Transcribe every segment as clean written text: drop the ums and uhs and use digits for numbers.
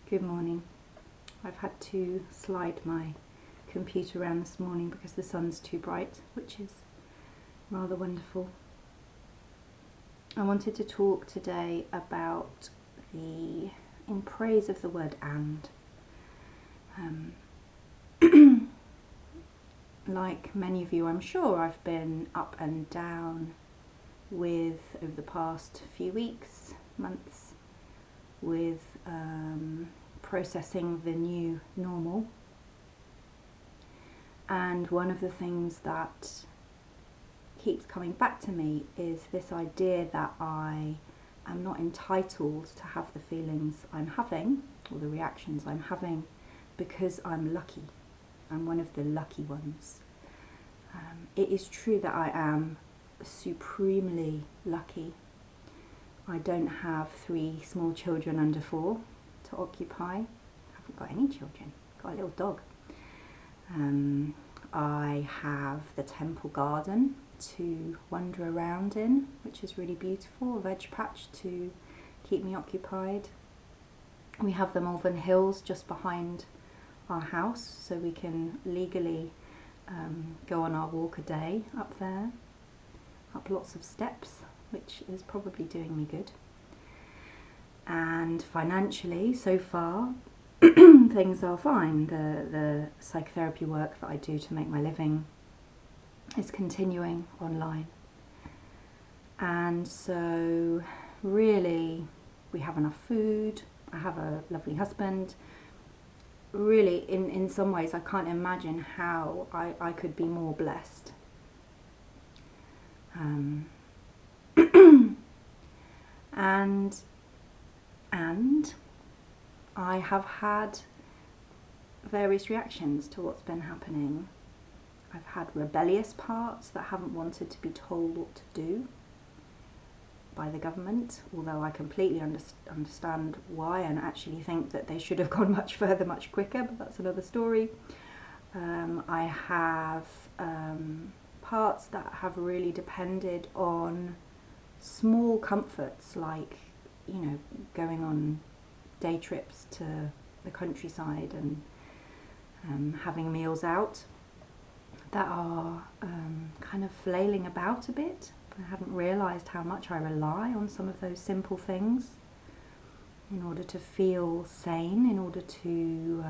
Good morning. I've had to slide my computer around this morning because the sun's too bright, which is rather wonderful. I wanted to talk today about in praise of the word and. Like many of you, I'm sure I've been up and down with, over the past few weeks, months, with processing the new normal. And one of the things that keeps coming back to me is this idea that I am not entitled to have the feelings I'm having or the reactions I'm having because I'm lucky. I'm one of the lucky ones. It is true that I am supremely lucky. I don't have 3 small children under 4 to occupy. I haven't got any children. I've got a little dog. I have the temple garden to wander around in, which is really beautiful, a veg patch to keep me occupied. We have the Malvern Hills just behind our house, so we can legally go on our walk a day up there, up lots of steps, which is probably doing me good. And financially, so far, things are fine. The psychotherapy work that I do to make my living is continuing online. And so really, we have enough food. I have a lovely husband. Really, in some ways, I can't imagine how I could be more blessed. And I have had various reactions to what's been happening. I've had rebellious parts that haven't wanted to be told what to do by the government, although I completely understand why and actually think that they should have gone much further, much quicker, but that's another story. I have parts that have really depended on small comforts, like, going on day trips to the countryside and having meals out, that are kind of flailing about a bit. I hadn't realised how much I rely on some of those simple things in order to feel sane, in order to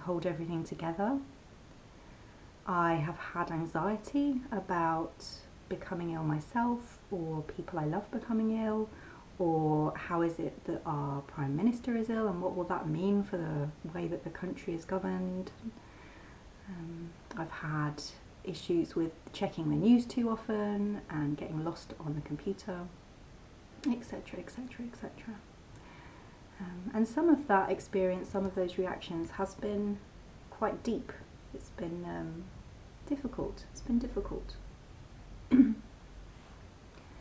hold everything together. I have had anxiety about becoming ill myself, or people I love becoming ill, or how is it that our Prime Minister is ill and what will that mean for the way that the country is governed. I've had issues with checking the news too often and getting lost on the computer, etc, etc, etc. And some of that experience, some of those reactions has been quite deep. It's been difficult. It's been difficult.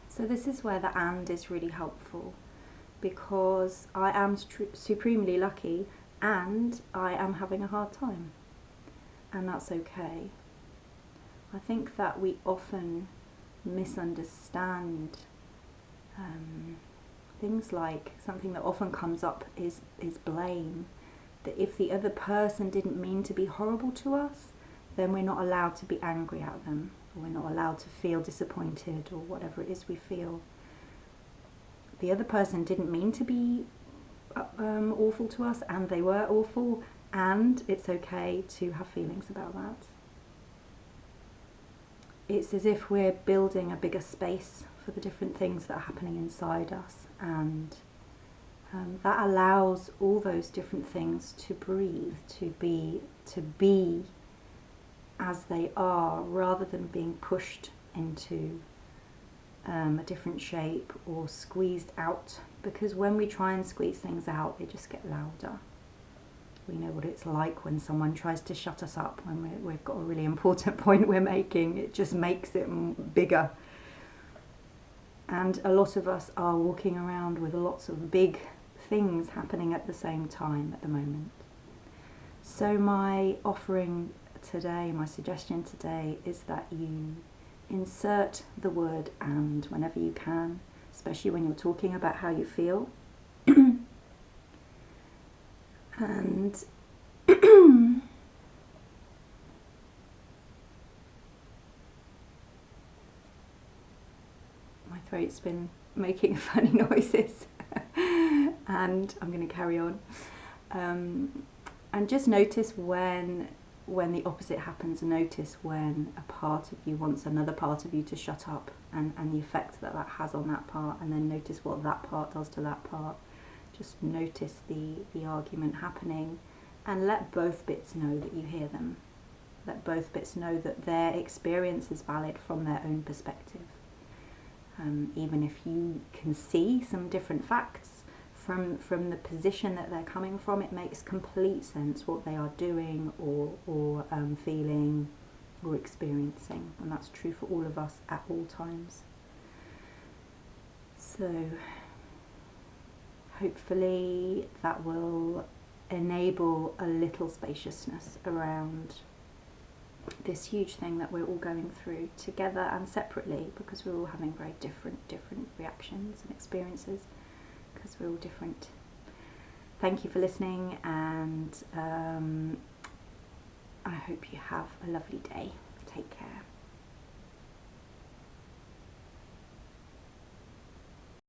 So this is where the and is really helpful, because I am supremely lucky and I am having a hard time, and that's okay. I think that we often misunderstand things. Like, something that often comes up is blame. That if the other person didn't mean to be horrible to us, then we're not allowed to be angry at them, or we're not allowed to feel disappointed, or whatever it is we feel. The other person didn't mean to be awful to us, and they were awful, and it's okay to have feelings about that. It's as if we're building a bigger space for the different things that are happening inside us, and that allows all those different things to breathe, to be as they are, rather than being pushed into a different shape or squeezed out. Because when we try and squeeze things out, they just get louder. We know what it's like when someone tries to shut us up, when we've got a really important point we're making. It just makes it bigger. And a lot of us are walking around with lots of big things happening at the same time at the moment. So my offering today, my suggestion today, is that you insert the word and whenever you can, especially when you're talking about how you feel. And my throat's been making funny noises and I'm going to carry on. And just notice when the opposite happens. Notice when a part of you wants another part of you to shut up, and the effect that has on that part, and then notice what that part does to that part. Just notice the argument happening, and let both bits know that you hear them. Let both bits know that their experience is valid from their own perspective. Even if you can see some different facts from the position that they're coming from, it makes complete sense what they are doing or feeling or experiencing, and that's true for all of us at all times. So hopefully that will enable a little spaciousness around this huge thing that we're all going through together and separately, because we're all having very different reactions and experiences, because we're all different. Thank you for listening, and I hope you have a lovely day. Take care.